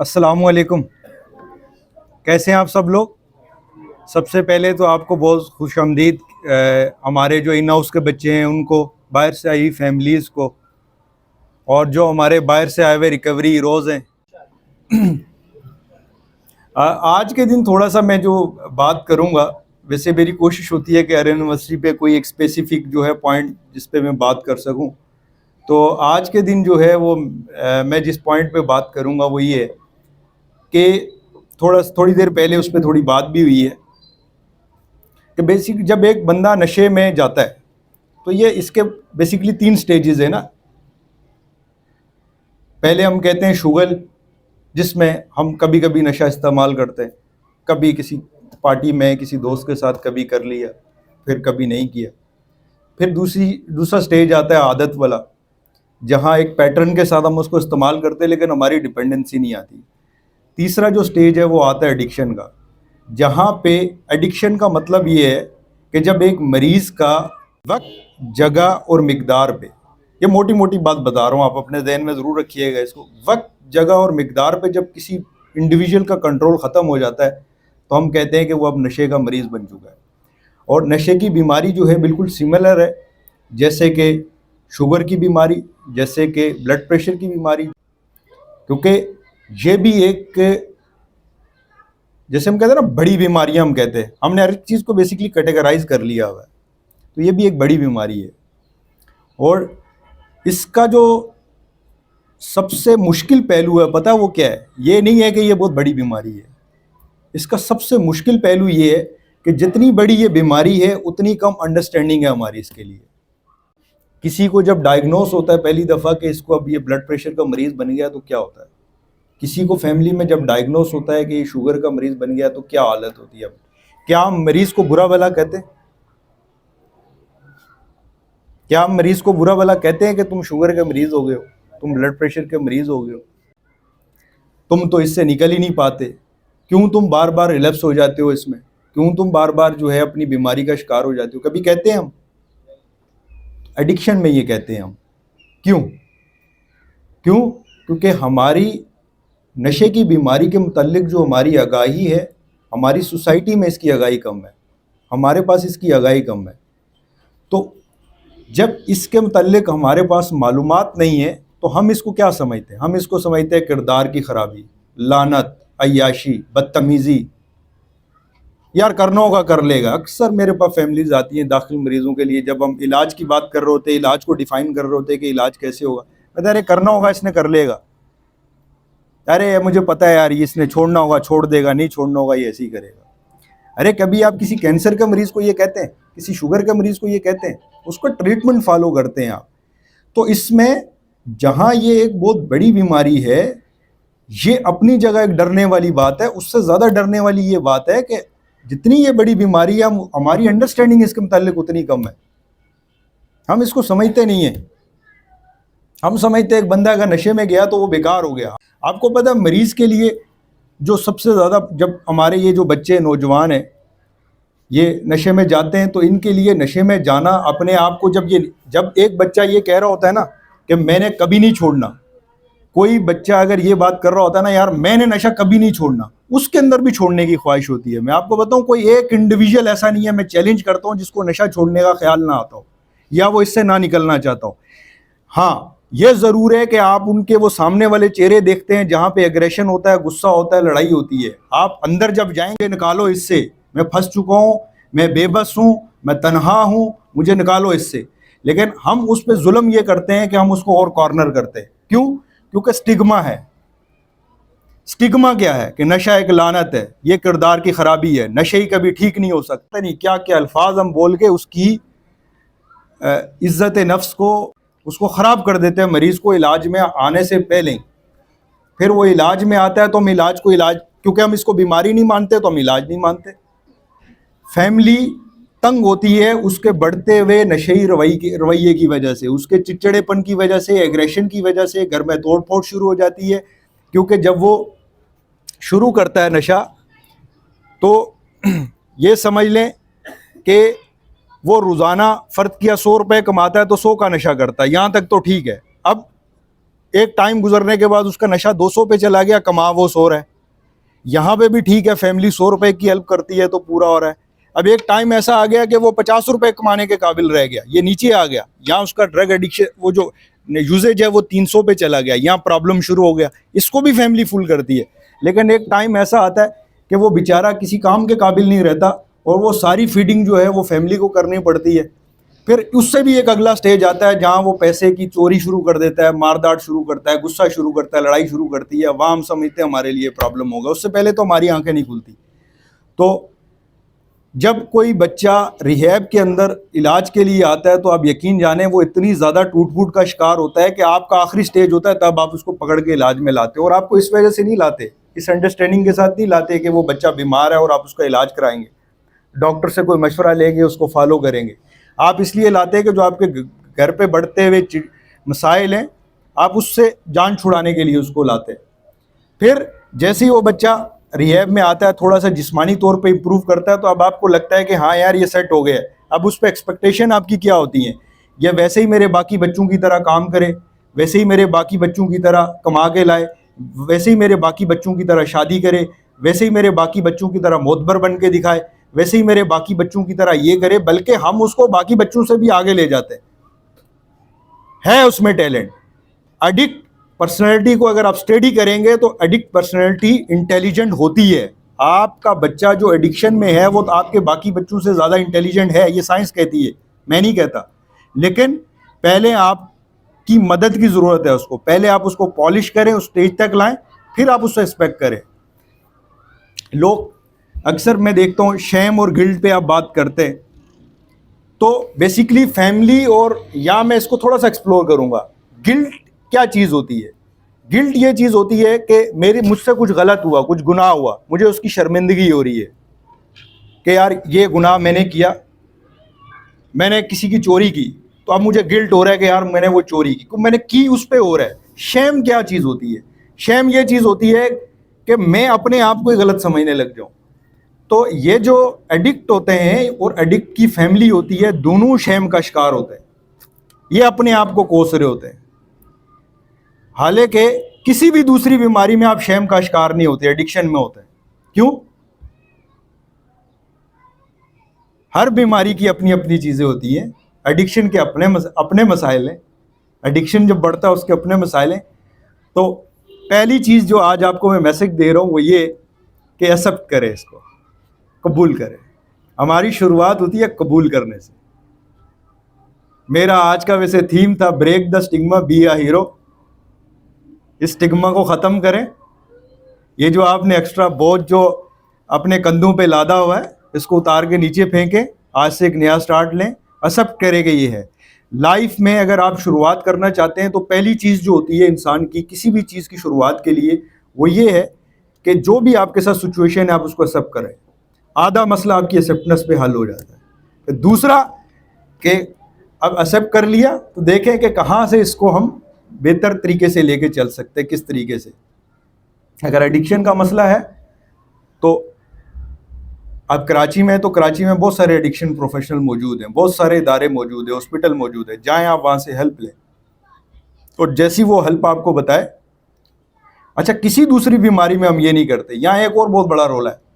السلام علیکم. کیسے ہیں آپ سب لوگ؟ سب سے پہلے تو آپ کو بہت خوش آمدید. ہمارے جو ان ہاؤس کے بچے ہیں ان کو، باہر سے آئی فیملیز کو، اور جو ہمارے باہر سے آئے ہوئے ریکوری ہیروز ہیں. آج کے دن تھوڑا سا میں جو بات کروں گا، ویسے میری کوشش ہوتی ہے کہ ہر یونیورسٹی پہ کوئی ایک اسپیسیفک جو ہے پوائنٹ جس پہ میں بات کر سکوں. تو آج کے دن جو ہے وہ میں جس پوائنٹ پہ بات کروں گا وہ یہ ہے کہ تھوڑی دیر پہلے اس پہ تھوڑی بات بھی ہوئی ہے کہ بیسک جب ایک بندہ نشے میں جاتا ہے تو یہ اس کے بیسکلی 3 سٹیجز ہیں نا. پہلے ہم کہتے ہیں شوگر، جس میں ہم کبھی کبھی نشہ استعمال کرتے ہیں، کبھی کسی پارٹی میں کسی دوست کے ساتھ کبھی کر لیا، پھر کبھی نہیں کیا. پھر دوسرا سٹیج آتا ہے عادت والا، جہاں ایک پیٹرن کے ساتھ ہم اس کو استعمال کرتے ہیں لیکن ہماری ڈپینڈنسی نہیں آتی. تیسرا جو سٹیج ہے وہ آتا ہے ایڈکشن کا، جہاں پہ ایڈکشن کا مطلب یہ ہے کہ جب ایک مریض کا وقت، جگہ اور مقدار پہ، یہ موٹی موٹی بات بتا رہا ہوں، آپ اپنے ذہن میں ضرور رکھیے گا اس کو، وقت، جگہ اور مقدار پہ جب کسی انڈیویجول کا کنٹرول ختم ہو جاتا ہے تو ہم کہتے ہیں کہ وہ اب نشے کا مریض بن چکا ہے. اور نشے کی بیماری جو ہے بالکل سملر ہے، جیسے کہ شوگر کی بیماری، جیسے کہ بلڈ پریشر کی بیماری. کیونکہ یہ بھی ایک، جیسے ہم کہتے ہیں نا بڑی بیماریاں، ہم کہتے ہیں، ہم نے ہر ایک چیز کو بیسکلی کیٹیگرائز کر لیا ہوا ہے، تو یہ بھی ایک بڑی بیماری ہے. اور اس کا جو سب سے مشکل پہلو ہے پتہ وہ کیا ہے؟ یہ نہیں ہے کہ یہ بہت بڑی بیماری ہے. اس کا سب سے مشکل پہلو یہ ہے کہ جتنی بڑی یہ بیماری ہے اتنی کم انڈرسٹینڈنگ ہے ہماری اس کے لیے. کسی کو جب ڈائگنوز ہوتا ہے پہلی دفعہ کہ اس کو اب یہ بلڈ پریشر کا مریض بن گیا تو کیا ہوتا ہے؟ کسی کو فیملی میں جب ڈائگنوز ہوتا ہے کہ یہ شوگر کا مریض بن گیا تو کیا حالت ہوتی ہے؟ اب کیا ہم مریض کو برا بھلا کہتے ہیں؟ کیا ہم مریض کو برا بھلا کہتے ہیں کہ تم شوگر کے مریض ہو گئے ہو، تم بلڈ پریشر کے مریض ہو گئے ہو، تم تو اس سے نکل ہی نہیں پاتے، کیوں تم بار بار ریلیپس ہو جاتے ہو اس میں، کیوں تم بار بار جو ہے اپنی بیماری کا شکار ہو جاتے ہو؟ کبھی کہتے ہیں ہم؟ ایڈکشن میں یہ کہتے ہیں ہم. کیوں؟ کیونکہ ہماری نشے کی بیماری کے متعلق جو ہماری آگاہی ہے، ہماری سوسائٹی میں اس کی آگاہی کم ہے، ہمارے پاس اس کی آگاہی کم ہے. تو جب اس کے متعلق ہمارے پاس معلومات نہیں ہے تو ہم اس کو کیا سمجھتے ہیں؟ ہم اس کو سمجھتے ہیں کردار کی خرابی، لعنت، عیاشی، بدتمیزی. یار کرنا ہوگا کر لے گا. اکثر میرے پاس فیملیز آتی ہیں داخل مریضوں کے لیے، جب ہم علاج کی بات کر رہے ہوتے ہیں، علاج کو ڈیفائن کر رہے ہوتے ہیں کہ علاج کیسے ہوگا، کہتے ہیں ارے کرنا ہوگا اس نے کر لے گا، ارے مجھے پتہ ہے یار اس نے چھوڑنا ہوگا چھوڑ دے گا، نہیں چھوڑنا ہوگا یہ ایسے ہی کرے گا. ارے کبھی آپ کسی کینسر کے مریض کو یہ کہتے ہیں؟ کسی شوگر کے مریض کو یہ کہتے ہیں؟ اس کو ٹریٹمنٹ فالو کرتے ہیں آپ. تو اس میں جہاں یہ ایک بہت بڑی بیماری ہے، یہ اپنی جگہ ایک ڈرنے والی بات ہے. اس سے زیادہ ڈرنے والی یہ بات ہے کہ جتنی یہ بڑی بیماری ہے ہماری انڈرسٹینڈنگ اس کے متعلق اتنی کم ہے. ہم اس کو سمجھتے نہیں ہیں. ہم سمجھتے ہیں ایک بندہ اگر نشے میں گیا تو وہ بیکار ہو گیا. آپ کو پتہ ہے مریض کے لیے جو سب سے زیادہ، جب ہمارے یہ جو بچے نوجوان ہیں یہ نشے میں جاتے ہیں تو ان کے لیے نشے میں جانا اپنے آپ کو، جب ایک بچہ یہ کہہ رہا ہوتا ہے نا کہ میں نے کبھی نہیں چھوڑنا، کوئی بچہ اگر یہ بات کر رہا ہوتا ہے نا یار میں نے نشہ کبھی نہیں چھوڑنا، اس کے اندر بھی چھوڑنے کی خواہش ہوتی ہے. میں آپ کو بتاؤں کوئی ایک انڈیویجول ایسا نہیں ہے، میں چیلنج کرتا ہوں، جس کو نشہ چھوڑنے کا خیال نہ آتا ہو یا وہ اس سے نہ نکلنا چاہتا ہو. ہاں یہ ضرور ہے کہ آپ ان کے وہ سامنے والے چہرے دیکھتے ہیں جہاں پہ ایگریشن ہوتا ہے، غصہ ہوتا ہے، لڑائی ہوتی ہے. آپ اندر جب جائیں گے نکالو اس سے، میں پھنس چکا ہوں، میں بے بس ہوں، میں تنہا ہوں، مجھے نکالو اس سے. لیکن ہم اس پہ ظلم یہ کرتے ہیں کہ ہم اس کو اور کارنر کرتے ہیں. کیوں؟ کیونکہ سٹگما ہے. سٹگما کیا ہے؟ کہ نشہ ایک لعنت ہے، یہ کردار کی خرابی ہے، نشے ہی کبھی ٹھیک نہیں ہو سکتا. نہیں کیا کیا الفاظ ہم بول کے اس کی عزت نفس کو، اس کو خراب کر دیتے ہیں مریض کو علاج میں آنے سے پہلے. پھر وہ علاج میں آتا ہے تو ہم علاج کیونکہ ہم اس کو بیماری نہیں مانتے تو ہم علاج نہیں مانتے. فیملی تنگ ہوتی ہے اس کے بڑھتے ہوئے نشئی رویے کی وجہ سے، اس کے چچڑے پن کی وجہ سے، ایگریشن کی وجہ سے. گھر میں توڑ پھوڑ شروع ہو جاتی ہے، کیونکہ جب وہ شروع کرتا ہے نشہ تو یہ سمجھ لیں کہ وہ روزانہ فرض کیا 100 روپے کماتا ہے تو 100 کا نشہ کرتا ہے، یہاں تک تو ٹھیک ہے. اب ایک ٹائم گزرنے کے بعد اس کا نشہ 200 پہ چلا گیا, کما وہ 100 رہا ہے. یہاں پہ بھی ٹھیک ہے, فیملی 100 روپے کی ہیلپ کرتی ہے تو پورا ہو رہا ہے. اب ایک ٹائم ایسا آ گیا کہ وہ 50 روپے کمانے کے قابل رہ گیا, یہ نیچے آ گیا. یہاں اس کا ڈرگ ایڈکشن, وہ جو یوزیج ہے وہ 300 پہ چلا گیا, یہاں پرابلم شروع ہو گیا. اس کو بھی فیملی فل کرتی ہے, لیکن ایک ٹائم ایسا آتا ہے کہ وہ بیچارہ کسی کام کے قابل نہیں رہتا, اور وہ ساری فیڈنگ جو ہے وہ فیملی کو کرنی پڑتی ہے. پھر اس سے بھی ایک اگلا سٹیج آتا ہے جہاں وہ پیسے کی چوری شروع کر دیتا ہے, مارداٹ شروع کرتا ہے, غصہ شروع کرتا ہے, لڑائی شروع کرتی ہے. وہاں ہم سمجھتے ہیں ہمارے لیے پرابلم ہوگا, اس سے پہلے تو ہماری آنکھیں نہیں کھلتی. تو جب کوئی بچہ ریہیب کے اندر علاج کے لیے آتا ہے تو آپ یقین جانیں وہ اتنی زیادہ ٹوٹ پھوٹ کا شکار ہوتا ہے کہ آپ کا آخری سٹیج ہوتا ہے تب آپ اس کو پکڑ کے علاج میں لاتے. اور آپ کو اس وجہ سے نہیں لاتے, اس انڈرسٹینڈنگ کے ساتھ نہیں لاتے کہ وہ بچہ بیمار ہے اور آپ اس کا علاج کرائیں گے, ڈاکٹر سے کوئی مشورہ لیں گے, اس کو فالو کریں گے. آپ اس لیے لاتے ہیں کہ جو آپ کے گھر پہ بڑھتے ہوئے مسائل ہیں آپ اس سے جان چھڑانے کے لیے اس کو لاتے ہیں. پھر جیسے ہی وہ بچہ ریہیب میں آتا ہے, تھوڑا سا جسمانی طور پہ امپروو کرتا ہے, تو اب آپ کو لگتا ہے کہ ہاں یار یہ سیٹ ہو گیا ہے. اب اس پہ ایکسپیکٹیشن آپ کی کیا ہوتی ہیں, یہ ویسے ہی میرے باقی بچوں کی طرح کام کرے, ویسے ہی میرے باقی بچوں کی طرح کما کے لائے, ویسے ہی میرے باقی بچوں کی طرح شادی کرے, ویسے ہی میرے باقی بچوں کی طرح معتبر بن کے دکھائے, ویسے ہی میرے باقی بچوں کی طرح یہ کرے. بلکہ ہم اس کو باقی بچوں سے بھی آگے لے جاتے ہیں, ہے اس میں ٹیلنٹ. ایڈکٹ پرسنالٹی کو اگر آپ اسٹڈی کریں گے تو ایڈکٹ پرسنالٹی انٹیلیجنٹ ہوتی ہے. آپ کا بچہ جو ایڈکشن میں ہے وہ آپ کے باقی بچوں سے زیادہ انٹیلیجنٹ ہے, یہ سائنس کہتی ہے, میں نہیں کہتا. لیکن پہلے آپ کی مدد کی ضرورت ہے اس کو, پہلے آپ اس کو پالش کریں, اس اسٹیج تک لائیں, پھر آپ اس سے ایکسپیکٹ کریں. لوگ اکثر میں دیکھتا ہوں شیم اور گلٹ پہ آپ بات کرتے ہیں, تو بیسیکلی فیملی, اور یا میں اس کو تھوڑا سا ایکسپلور کروں گا. گلٹ کیا چیز ہوتی ہے؟ گلٹ یہ چیز ہوتی ہے کہ مجھ سے کچھ غلط ہوا, کچھ گناہ ہوا, مجھے اس کی شرمندگی ہو رہی ہے کہ یار یہ گناہ میں نے کیا, میں نے کسی کی چوری کی, تو اب مجھے گلٹ ہو رہا ہے کہ یار میں نے وہ چوری کی, میں نے کی اس پہ ہو رہا ہے. شیم کیا چیز ہوتی ہے؟ شیم یہ چیز ہوتی ہے کہ میں اپنے آپ کو غلط سمجھنے لگ جاؤں. تو یہ جو ایڈکٹ ہوتے ہیں اور ایڈکٹ کی فیملی ہوتی ہے, دونوں شیم کا شکار ہوتے ہیں, یہ اپنے آپ کو کوس رہے ہوتے ہیں. حالانکہ کسی بھی دوسری بیماری میں آپ شیم کا شکار نہیں ہوتے, ایڈکشن میں ہوتے ہیں. کیوں؟ ہر بیماری کی اپنی اپنی چیزیں ہوتی ہیں. ایڈکشن کے اپنے مسائل ہیں, ایڈکشن جب بڑھتا ہے اس کے اپنے مسائل ہیں. تو پہلی چیز جو آج آپ کو میں میسج دے رہا ہوں وہ یہ کہ ایکسپٹ کرے, اس کو قبول کرے. ہماری شروعات ہوتی ہے قبول کرنے سے. میرا آج کا ویسے تھیم تھا break the stigma be a hero. اس سٹگما کو ختم کریں. یہ جو آپ نے ایکسٹرا بوجھ جو اپنے کندھوں پہ لادا ہوا ہے اس کو اتار کے نیچے پھینکیں, آج سے ایک نیا سٹارٹ لیں. ایکسپٹ کرے کہ یہ ہے لائف میں. اگر آپ شروعات کرنا چاہتے ہیں تو پہلی چیز جو ہوتی ہے انسان کی کسی بھی چیز کی شروعات کے لیے وہ یہ ہے کہ جو بھی آپ کے ساتھ سچویشن ہے آپ اس کو ایکسپٹ کریں. آدھا مسئلہ آپ کی ایکسیپٹنس پہ حل ہو جاتا ہے. دوسرا کہ اب ایکسپٹ کر لیا تو دیکھیں کہ کہاں سے اس کو ہم بہتر طریقے سے لے کے چل سکتے ہیں, کس طریقے سے. اگر ایڈکشن کا مسئلہ ہے تو اب کراچی میں, تو کراچی میں بہت سارے ایڈکشن پروفیشنل موجود ہیں, بہت سارے ادارے موجود ہیں, ہاسپٹل موجود ہیں, جائیں آپ وہاں سے ہیلپ لیں اور جیسی وہ ہیلپ آپ کو بتائے. اچھا, کسی دوسری بیماری میں ہم یہ نہیں کرتے. یہاں ایک اور بہت بڑا رول ہے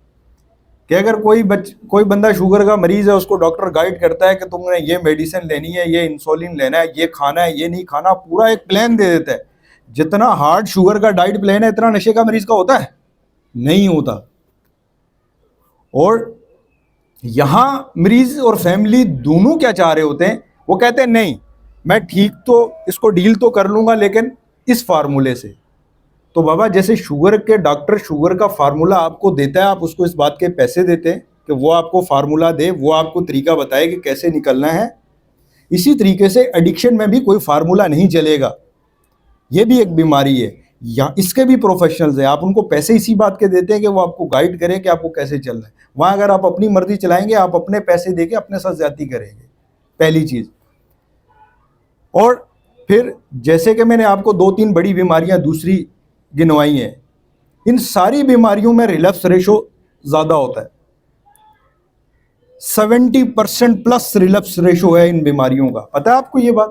کہ اگر کوئی بندہ شوگر کا مریض ہے, اس کو ڈاکٹر گائیڈ کرتا ہے کہ تم نے یہ میڈیسن لینی ہے, یہ انسولین لینا ہے, یہ کھانا ہے, یہ نہیں کھانا, پورا ایک پلان دے دیتا ہے. جتنا ہارڈ شوگر کا ڈائٹ پلان ہے اتنا نشے کا مریض کا ہوتا ہے نہیں ہوتا. اور یہاں مریض اور فیملی دونوں کیا چاہ رہے ہوتے ہیں, وہ کہتے ہیں نہیں میں ٹھیک تو اس کو ڈیل تو کر لوں گا لیکن اس فارمولے سے. تو بابا جیسے شوگر کے ڈاکٹر شوگر کا فارمولا آپ کو دیتا ہے, آپ اس کو اس بات کے پیسے دیتے ہیں کہ وہ آپ کو فارمولا دے, وہ آپ کو طریقہ بتائے کہ کیسے نکلنا ہے. اسی طریقے سے ایڈکشن میں بھی کوئی فارمولا نہیں چلے گا. یہ بھی ایک بیماری ہے, یا اس کے بھی پروفیشنلز ہیں, آپ ان کو پیسے اسی بات کے دیتے ہیں کہ وہ آپ کو گائیڈ کریں کہ آپ کو کیسے چلنا ہے. وہاں اگر آپ اپنی مرضی چلائیں گے, آپ اپنے پیسے دے کے اپنے ساتھ زیادتی کریں گے, پہلی چیز. اور پھر جیسے کہ میں نے آپ کو 2-3 بڑی بیماریاں دوسری گنوائی ہیں, ان ساری بیماریوں میں ریلیپس ریشو زیادہ ہوتا ہے. 70% پلس ریلیپس ریشو ہے ان بیماریوں کا. پتہ ہے آپ کو یہ بات؟